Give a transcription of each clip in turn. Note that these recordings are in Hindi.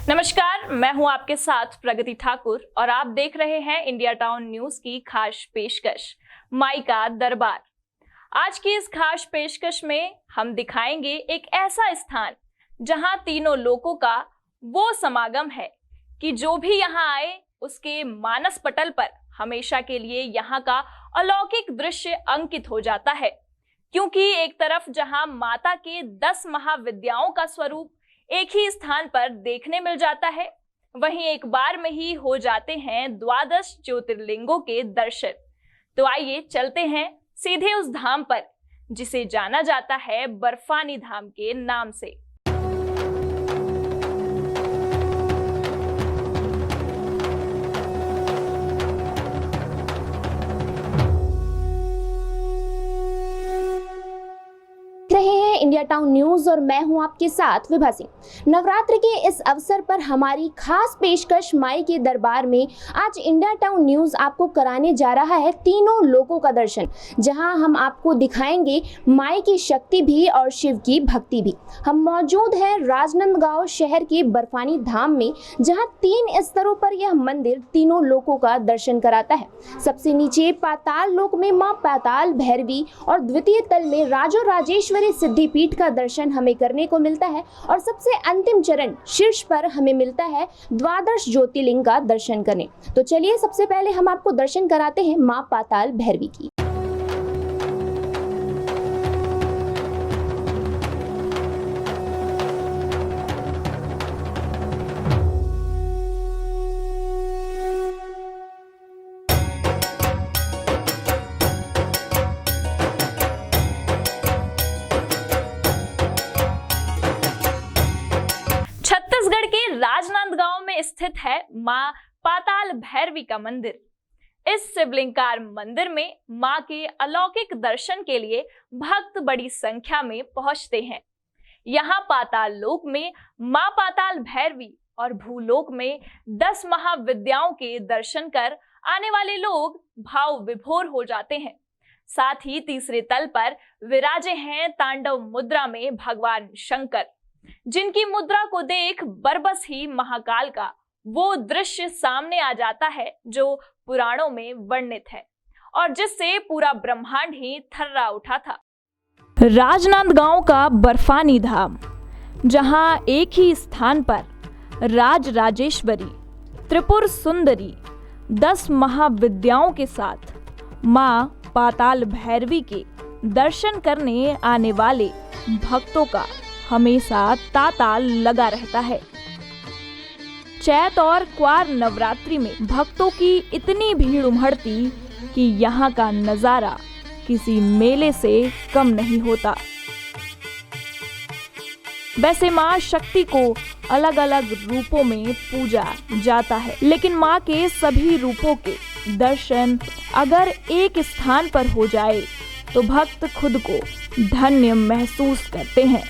नमस्कार, मैं हूं आपके साथ प्रगति ठाकुर और आप देख रहे हैं इंडिया टाउन न्यूज की खास पेशकश माई का दरबार। आज की इस खास पेशकश में हम दिखाएंगे एक ऐसा स्थान जहां तीनों लोकों का वो समागम है कि जो भी यहां आए उसके मानस पटल पर हमेशा के लिए यहां का अलौकिक दृश्य अंकित हो जाता है। क्योंकि एक तरफ जहां माता के 10 महाविद्याओं का स्वरूप एक ही स्थान पर देखने मिल जाता है, वहीं एक बार में ही हो जाते हैं 12 ज्योतिर्लिंगों के दर्शन। तो आइए चलते हैं सीधे उस धाम पर जिसे जाना जाता है बर्फानी धाम के नाम से। रहे हैं इंडिया टाउन न्यूज और मैं हूं आपके साथ विभा सिंह। नवरात्र के इस अवसर पर हमारी खास पेशकश माई के दरबार में आज इंडिया टाउन न्यूज आपको कराने जा रहा है तीनों लोकों का दर्शन, जहां हम आपको दिखाएंगे माई की शक्ति भी और शिव की भक्ति भी। हम मौजूद हैं राजनांदगांव शहर के बर्फानी धाम में, जहां 3 स्तरों पर यह मंदिर तीनों लोकों का दर्शन कराता है। सबसे नीचे पाताल लोक में मां पाताल भैरवी और द्वितीय तल में राजो राजेश्वरी सिद्धिपीठ का दर्शन हमें करने को मिलता है और सबसे अंतिम चरण शीर्ष पर हमें मिलता है 12 ज्योतिर्लिंग का दर्शन करने। तो चलिए सबसे पहले हम आपको दर्शन कराते हैं मां पाताल भैरवी की। छत्तीसगढ़ के राजनांदगांव में स्थित है मां पाताल भैरवी का मंदिर। इस शिवलिंगाकार मंदिर में मां के अलौकिक दर्शन के लिए भक्त बड़ी संख्या में पहुंचते हैं। यहाँ पाताल लोक में मां पाताल भैरवी और भूलोक में 10 महाविद्याओं के दर्शन कर आने वाले लोग भाव विभोर हो जाते हैं। साथ ही तीसरे तल पर विराजे हैं तांडव मुद्रा में भगवान शंकर, जिनकी मुद्रा को देख बरबस ही महाकाल का वो दृश्य सामने आ जाता है जो पुराणों में वर्णित है और जिससे पूरा ब्रह्मांड ही थर्रा उठा था। राजनांदगांव का बर्फानी धाम, जहां एक ही स्थान पर राज राजेश्वरी त्रिपुर सुंदरी 10 महाविद्याओं के साथ मां पाताल भैरवी के दर्शन करने आने वाले भक्तों का हमेशा तांता लगा रहता है। चैत और क्वार नवरात्रि में भक्तों की इतनी भीड़ उमड़ती कि यहाँ का नजारा किसी मेले से कम नहीं होता। वैसे माँ शक्ति को अलग अलग रूपों में पूजा जाता है, लेकिन माँ के सभी रूपों के दर्शन अगर एक स्थान पर हो जाए तो भक्त खुद को धन्य महसूस करते हैं।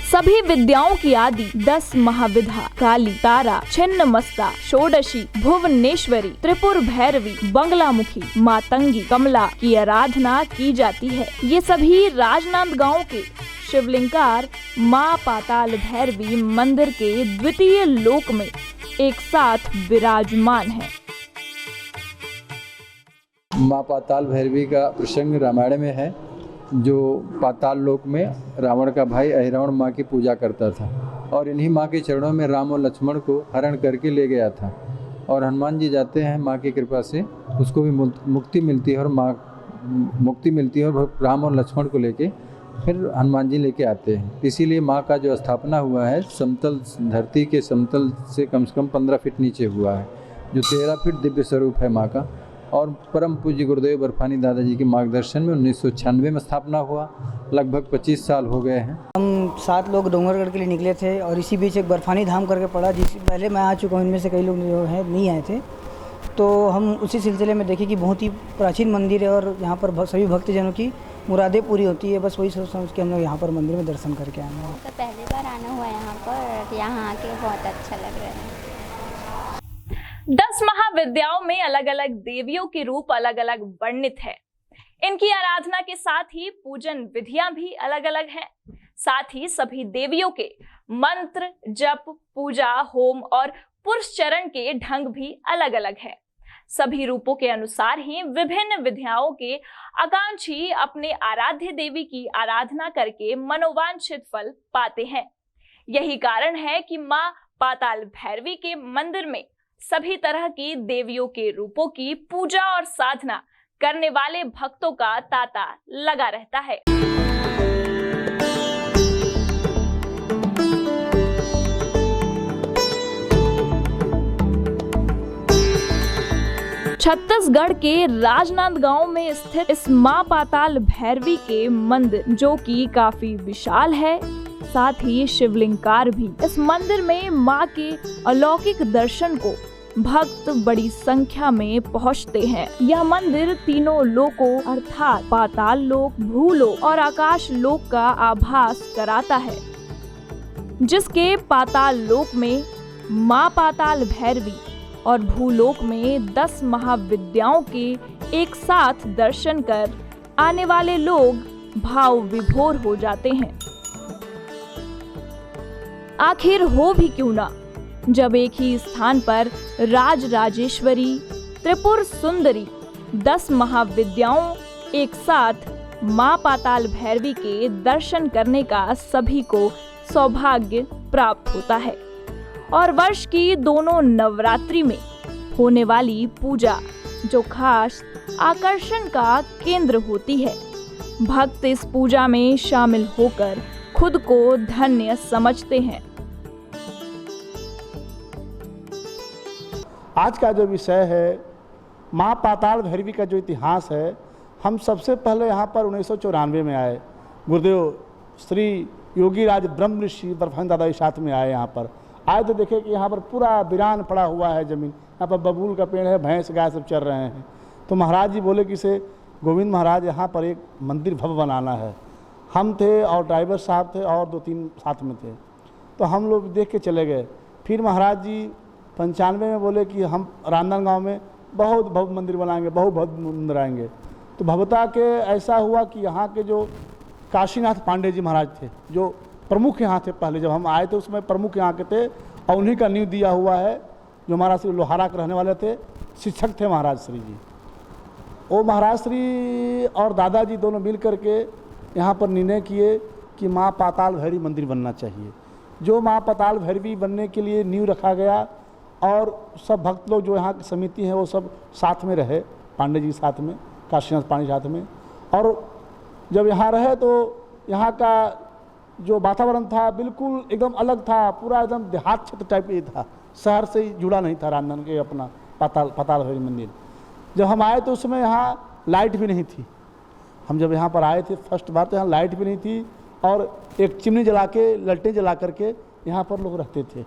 सभी विद्याओं की आदि 10 महाविद्या काली, तारा, छिन्नमस्ता, षोडशी, भुवनेश्वरी, त्रिपुर भैरवी, बंगलामुखी, मातंगी, कमला की आराधना की जाती है। ये सभी राजनांदगांव के शिवलिंगाकार मां पाताल भैरवी मंदिर के द्वितीय लोक में एक साथ विराजमान है। मां पाताल भैरवी का प्रसंग रामायण में है, जो पाताल लोक में रावण का भाई अहिरावण माँ की पूजा करता था और इन्हीं माँ के चरणों में राम और लक्ष्मण को हरण करके ले गया था। और हनुमान जी जाते हैं, माँ की कृपा से उसको भी मुक्ति मिलती है और माँ मुक्ति मिलती है और राम और लक्ष्मण को लेके फिर हनुमान जी लेके आते हैं। इसीलिए माँ का जो स्थापना हुआ है समतल धरती के समतल से कम 15 फीट नीचे हुआ है, जो 13 फीट दिव्य स्वरूप है माँ का। और परम पूज्य गुरुदेव बर्फानी दादाजी के मार्गदर्शन में 1996 में स्थापना हुआ। लगभग 25 साल हो गए हैं। हम 7 लोग डोंगरगढ़ के लिए निकले थे और इसी बीच एक बर्फानी धाम करके पड़ा, जिस पहले मैं आ चुका हूँ, इनमें से कई लोग जो है नहीं आए थे। तो हम उसी सिलसिले में देखे कि बहुत ही प्राचीन मंदिर है और यहाँ पर सभी भक्तजनों की मुरादें पूरी होती है। बस वही सोच के हम लोग यहाँ पर मंदिर में दर्शन करके आए हैं। तो पहली बार आना हुआ यहाँ पर, यहाँ आके बहुत अच्छा लग रहा है। 10 महाविद्याओं में अलग अलग देवियों के रूप अलग अलग वर्णित है। इनकी आराधना के साथ ही पूजन विधियां भी अलग अलग हैं। साथ ही सभी देवियों के मंत्र, जप, पूजा, होम और पुरुषचरण के ढंग भी अलग अलग है। सभी रूपों के अनुसार ही विभिन्न विद्याओं के आकांक्षी अपने आराध्य देवी की आराधना करके मनोवांछित फल पाते हैं। यही कारण है कि मां पाताल भैरवी के मंदिर में सभी तरह की देवियों के रूपों की पूजा और साधना करने वाले भक्तों का तांता लगा रहता है। छत्तीसगढ़ के राजनांदगांव में स्थित इस मां पाताल भैरवी के मंदिर, जो कि काफी विशाल है, साथ ही शिवलिंगाकार भी। इस मंदिर में मां के अलौकिक दर्शन को भक्त बड़ी संख्या में पहुंचते हैं। यह मंदिर तीनों लोकों अर्थात पाताल लोक, भूलोक और आकाश लोक का आभास कराता है, जिसके पाताल लोक में मां पाताल भैरवी और भूलोक में 10 महाविद्याओं के एक साथ दर्शन कर आने वाले लोग भाव विभोर हो जाते हैं। आखिर हो भी क्यों ना, जब एक ही स्थान पर राज राजेश्वरी, त्रिपुर सुंदरी, 10 महाविद्याओं एक साथ मां पाताल भैरवी के दर्शन करने का सभी को सौभाग्य प्राप्त होता है। और वर्ष की दोनों नवरात्रि में होने वाली पूजा जो खास आकर्षण का केंद्र होती है, भक्त इस पूजा में शामिल होकर खुद को धन्य समझते हैं। आज का जो विषय है माँ पाताल भैरवी का जो इतिहास है, हम सबसे पहले यहाँ पर 1994 में आए। गुरुदेव श्री योगी राज ब्रह्म ऋषि बर्फानी दादा के साथ में आए। यहाँ पर आए तो देखे कि यहाँ पर पूरा वीरान पड़ा हुआ है ज़मीन, यहाँ पर बबूल का पेड़ है, भैंस गाय सब चल रहे हैं। तो महाराज जी बोले कि इसे गोविंद महाराज यहाँ पर एक मंदिर भव्य बनाना है। हम थे और ड्राइवर साहब थे और 2-3 साथ में थे, तो हम लोग देख के चले गए। फिर महाराज जी 95 में बोले कि हम राजनांदगांव में बहुत भव्य मंदिर बनाएंगे, बहुत भव्य मंदिर आएंगे। तो भव्यता के ऐसा हुआ कि यहाँ के जो काशीनाथ पांडे जी महाराज थे, जो प्रमुख यहाँ थे, पहले जब हम आए थे उसमें प्रमुख यहाँ के थे और उन्हीं का नींव दिया हुआ है। जो महाराज श्री लोहारा के रहने वाले थे, शिक्षक थे महाराज श्री जी। वो महाराज श्री और दादाजी दोनों मिल करके यहाँ पर निर्णय किए कि माँ पाताल भैरवी मंदिर बनना चाहिए। जो माँ पाताल भैरवी बनने के लिए नींव रखा गया और सब भक्त लोग जो यहाँ की समिति है वो सब साथ में रहे, पांडे जी साथ में, काशीनाथ पांडे साथ में। और जब यहाँ रहे तो यहाँ का जो वातावरण था बिल्कुल एकदम अलग था, पूरा एकदम देहात क्षेत्र टाइप का था, शहर से जुड़ा नहीं था राजनांदगांव के अपना पाताल भैरवी मंदिर। जब हम आए तो उसमें यहाँ लाइट भी नहीं थी। हम जब यहाँ पर आए थे फर्स्ट बार तो यहाँ लाइट भी नहीं थी और एक चिमनी जला के, ललटें जला करके यहाँ पर लोग रहते थे।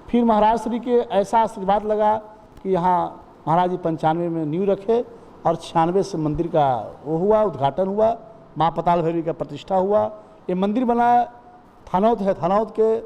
फिर महाराज श्री के ऐसा आशीर्वाद लगा कि यहाँ महाराज जी 95 में नींव रखे और 96 से मंदिर का वो हुआ, उद्घाटन हुआ, माँ पाताल भैरवी का प्रतिष्ठा हुआ। ये मंदिर बना थानौत है, थानौत के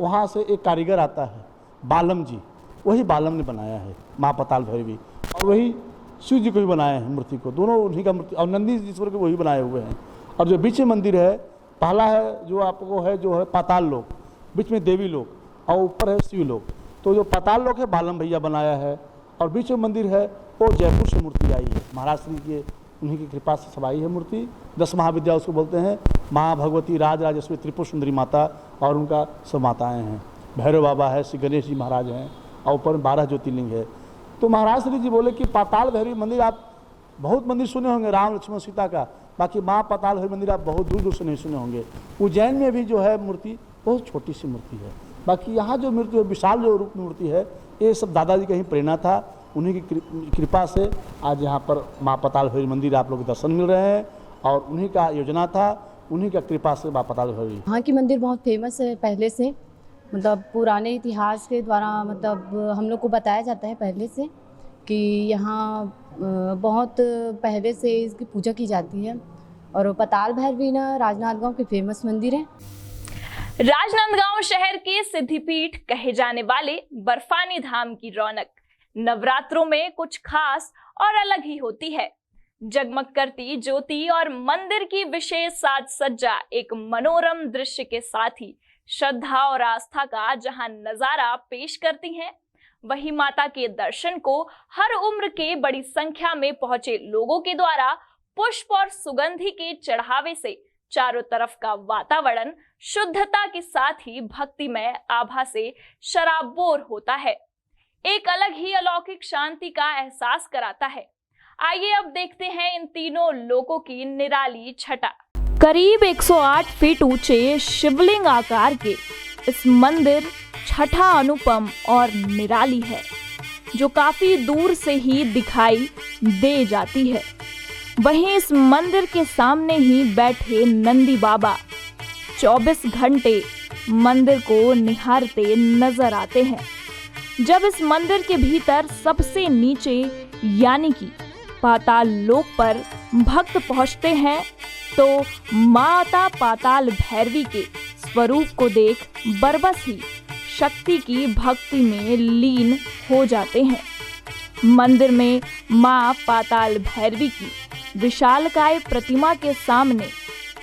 वहाँ से एक कारीगर आता है बालम जी, वही बालम ने बनाया है माँ पाताल भैरवी, और वही शिव जी को भी बनाया है मूर्ति को, दोनों उन्हीं का मूर्ति, और नंदी ईश्वर को वही बनाए हुए हैं। और जो बीच में मंदिर है, पहला है जो आपको है जो है पाताल लोक, बीच में देवी लोक और ऊपर है शिव लोक। तो जो पाताल लोक है बालम भैया बनाया है और बीच में मंदिर है वो जयपुर से मूर्ति आई है, महाराज श्री के उन्हीं की कृपा से सब आई है मूर्ति। 10 महाविद्या उसको बोलते हैं, माँ भगवती, राज राजेश्वरी, त्रिपुर सुंदरी माता और उनका सब माताएँ हैं। भैरव बाबा है, श्री गणेश जी महाराज हैं और ऊपर 12 ज्योतिर्लिंग है। तो महाराज श्री जी बोले कि पाताल भैरवी मंदिर, आप बहुत मंदिर सुने होंगे राम लक्ष्मण सीता का, बाकी माँ पाताल भैरवी मंदिर आप बहुत दूर दूर से नहीं सुने होंगे। उज्जैन में भी जो है मूर्ति बहुत छोटी सी मूर्ति है, बाकी यहाँ जो मूर्ति है विशाल जो रूप मूर्ति है, ये सब दादाजी का ही प्रेरणा था, उन्हीं की कृपा से आज यहाँ पर माँ पाताल भैरवी मंदिर आप लोग के दर्शन मिल रहे हैं और उन्हीं का योजना था, उन्हीं का कृपा से माँ पाताल भैरवी। यहाँ की मंदिर बहुत फेमस है पहले से, मतलब पुराने इतिहास के द्वारा, मतलब हम लोग को बताया जाता है पहले से कि यहाँ बहुत पहले से इसकी पूजा की जाती है। और पाताल भैरवी ना राजनांदगांव के फेमस मंदिर है। राजनांदगांव शहर के सिद्धिपीठ कहे जाने वाले बर्फानी धाम की रौनक नवरात्रों में कुछ खास और अलग ही होती है। जगमग करती ज्योति और मंदिर की विशेष साज सज्जा एक मनोरम दृश्य के साथ ही श्रद्धा और आस्था का जहां नजारा पेश करती हैं, वहीं माता के दर्शन को हर उम्र के बड़ी संख्या में पहुंचे लोगों के द्वारा पुष्प और सुगंधि के चढ़ावे से चारों तरफ का वातावरण शुद्धता के साथ ही भक्तिमय आभा से शराबोर होता है, एक अलग ही अलौकिक शांति का एहसास कराता है। आइए अब देखते हैं इन तीनों लोकों की निराली छटा। करीब 108 फीट ऊंचे शिवलिंग आकार के इस मंदिर छठा अनुपम और निराली है, जो काफी दूर से ही दिखाई दे जाती है। वहीं इस मंदिर के सामने ही बैठे नंदी बाबा 24 घंटे मंदिर को निहारते नजर आते हैं। जब इस मंदिर के भीतर सबसे नीचे यानी कि पाताल लोक पर भक्त पहुंचते हैं तो माता पाताल भैरवी के स्वरूप को देख बरबस ही शक्ति की भक्ति में लीन हो जाते हैं। मंदिर में मां पाताल भैरवी की विशालकाय प्रतिमा के सामने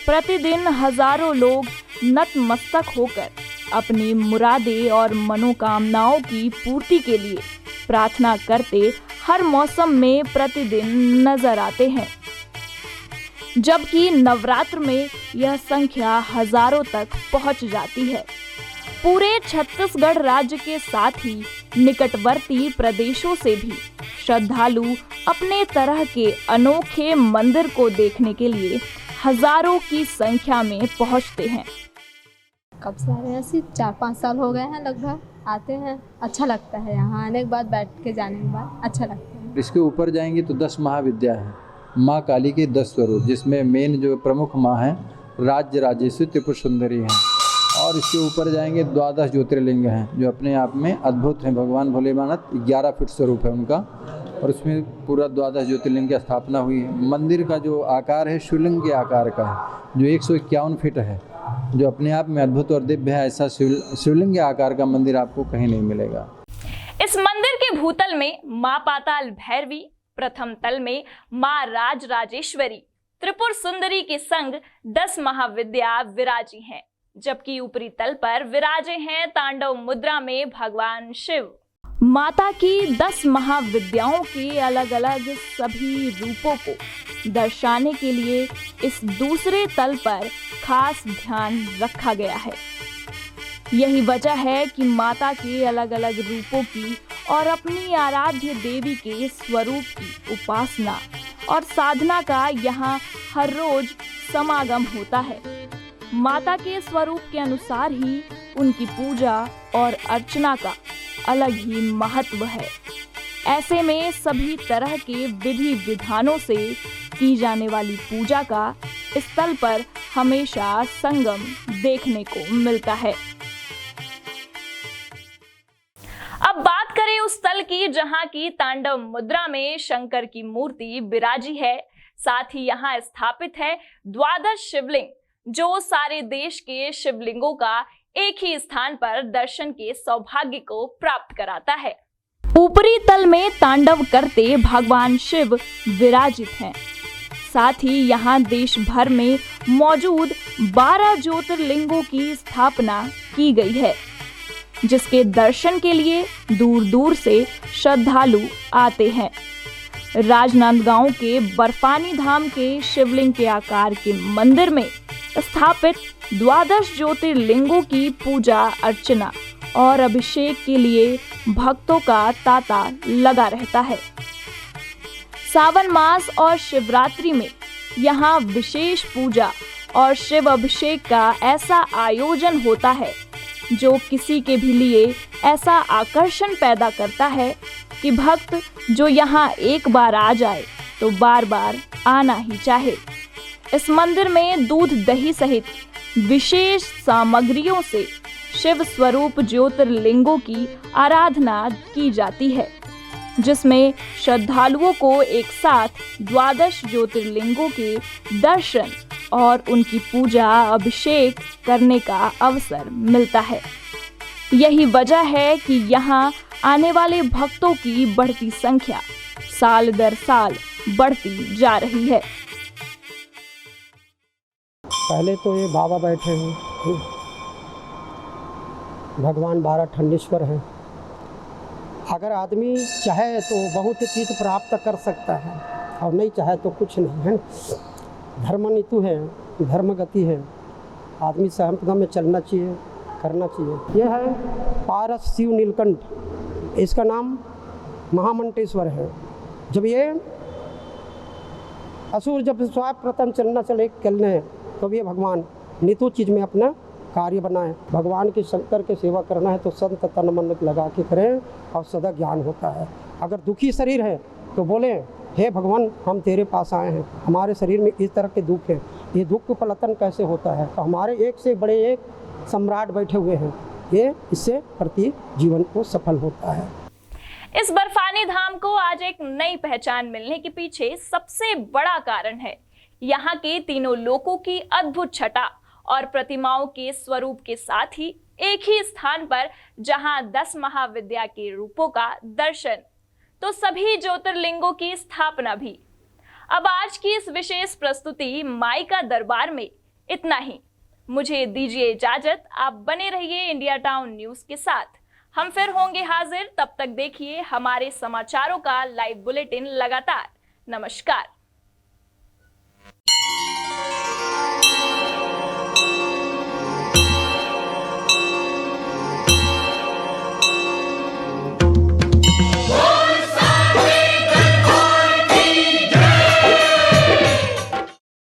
प्रतिदिन हजारों लोग नतमस्तक होकर अपनी मुरादें और मनोकामनाओं की पूर्ति के लिए प्रार्थना करते हर मौसम में प्रतिदिन नजर आते हैं, जबकि नवरात्र में यह संख्या हजारों तक पहुंच जाती है। पूरे छत्तीसगढ़ राज्य के साथ ही निकटवर्ती प्रदेशों से भी श्रद्धालु अपने तरह के अनोखे मंदिर को देखने के लिए हजारों की संख्या में पहुंचते हैं। कब से आ रहे हैं? ऐसे 4-5 साल हो गए हैं लगभग। आते हैं, अच्छा लगता है। यहाँ आने के बाद, बैठ के जाने के बाद अच्छा लगता है। इसके ऊपर जाएंगे तो 10 महाविद्या हैं, माँ काली के 10 स्वरूप, जिसमें मेन जो प्रमुख माँ हैं राज्य राजेश्वरी त्रिपुर सुंदरी हैं। और इसके ऊपर जाएंगे 12 ज्योतिर्लिंग हैं, जो अपने आप में अद्भुत हैं। भगवान भोलेनाथ 11 फीट स्वरूप है उनका, और उसमें पूरा 12 ज्योतिर्लिंग की स्थापना हुई है। मंदिर का जो आकार है शिवलिंग के आकार का है, जो 151 फीट है, जो अपने आप में अद्भुत और दिव्य है। ऐसा शिवलिंग के आकार का मंदिर आपको कहीं नहीं मिलेगा। इस मंदिर के भूतल में मां पाताल भैरवी, प्रथम तल में मां राज राजेश्वरी त्रिपुर सुंदरी के संग 10 महाविद्या विराजी हैं, जबकि ऊपरी तल पर विराजे हैं तांडव मुद्रा में भगवान शिव। माता की 10 महाविद्याओं के अलग अलग सभी रूपों को दर्शाने के लिए इस दूसरे तल पर खास ध्यान रखा गया है। यही वजह है कि माता के अलग अलग रूपों की और अपनी आराध्य देवी के स्वरूप की उपासना और साधना का यहाँ हर रोज समागम होता है। माता के स्वरूप के अनुसार ही उनकी पूजा और अर्चना का अलग ही महत्व है। ऐसे में सभी तरह के विधि विधानों से की जाने वाली पूजा का इस तल पर हमेशा संगम देखने को मिलता है। अब बात करें उस तल की जहां की तांडव मुद्रा में शंकर की मूर्ति विराजी है, साथ ही यहाँ स्थापित है 12 शिवलिंग, जो सारे देश के शिवलिंगों का एक ही स्थान पर दर्शन के सौभाग्य को प्राप्त कराता है। ऊपरी तल में तांडव करते भगवान शिव विराजित हैं। साथ ही यहाँ देश भर में मौजूद 12 ज्योतिर्लिंगों की स्थापना की गई है, जिसके दर्शन के लिए दूर दूर से श्रद्धालु आते हैं। राजनांदगांव के बर्फानी धाम के शिवलिंग के आकार के मंदिर में स्थापित 12 ज्योतिर्लिंगों की पूजा अर्चना और अभिषेक के लिए भक्तों का तांता लगा रहता है। सावन मास और शिवरात्रि में यहाँ विशेष पूजा और शिव अभिषेक का ऐसा आयोजन होता है, जो किसी के भी लिए ऐसा आकर्षण पैदा करता है कि भक्त जो यहाँ एक बार आ जाए तो बार बार आना ही चाहे। इस मंदिर में दूध दही सहित विशेष सामग्रियों से शिव स्वरूप ज्योतिर्लिंगों की आराधना की जाती है, जिसमें श्रद्धालुओं को एक साथ 12 ज्योतिर्लिंगों के दर्शन और उनकी पूजा अभिषेक करने का अवसर मिलता है। यही वजह है कि यहाँ आने वाले भक्तों की बढ़ती संख्या साल दर साल बढ़ती जा रही है। पहले तो ये बाबा बैठे हैं, भगवान 12 ठंडेश्वर हैं। अगर आदमी चाहे तो बहुत चीज़ प्राप्त कर सकता है और नहीं चाहे तो कुछ नहीं है। धर्म नीतु है, धर्म गति है, आदमी सहमत में चलना चाहिए, करना चाहिए। यह है पारस शिव नीलकंठ, इसका नाम महामंटेश्वर है। जब ये असुर जब स्वाप प्रथम चलना चले चलने तो ये भगवान नीतु चीज़ में अपना कार्य बनाए। भगवान की शंकर के सेवा करना है तो संत तन मन लगा के करें और सदा ज्ञान होता है। अगर दुखी शरीर है तो बोले हे भगवान हम तेरे पास आए हैं, हमारे शरीर में इस तरह के दुख हैं, ये दुख का पलायन कैसे होता है। तो हमारे एक से बड़े एक सम्राट बैठे हुए हैं, ये इससे प्रति जीवन को सफल होता है। इस बर्फानी धाम को आज एक नई पहचान मिलने के पीछे सबसे बड़ा कारण है यहाँ के तीनों लोकों की अद्भुत छटा और प्रतिमाओं के स्वरूप के साथ ही एक ही स्थान पर जहां 10 महाविद्या के रूपों का दर्शन तो सभी ज्योतिर्लिंगों की स्थापना भी। अब आज की इस विशेष प्रस्तुति माई का दरबार में इतना ही। मुझे दीजिए इजाजत, आप बने रहिए इंडिया टाउन न्यूज के साथ। हम फिर होंगे हाजिर, तब तक देखिए हमारे समाचारों का लाइव बुलेटिन लगातार। नमस्कार।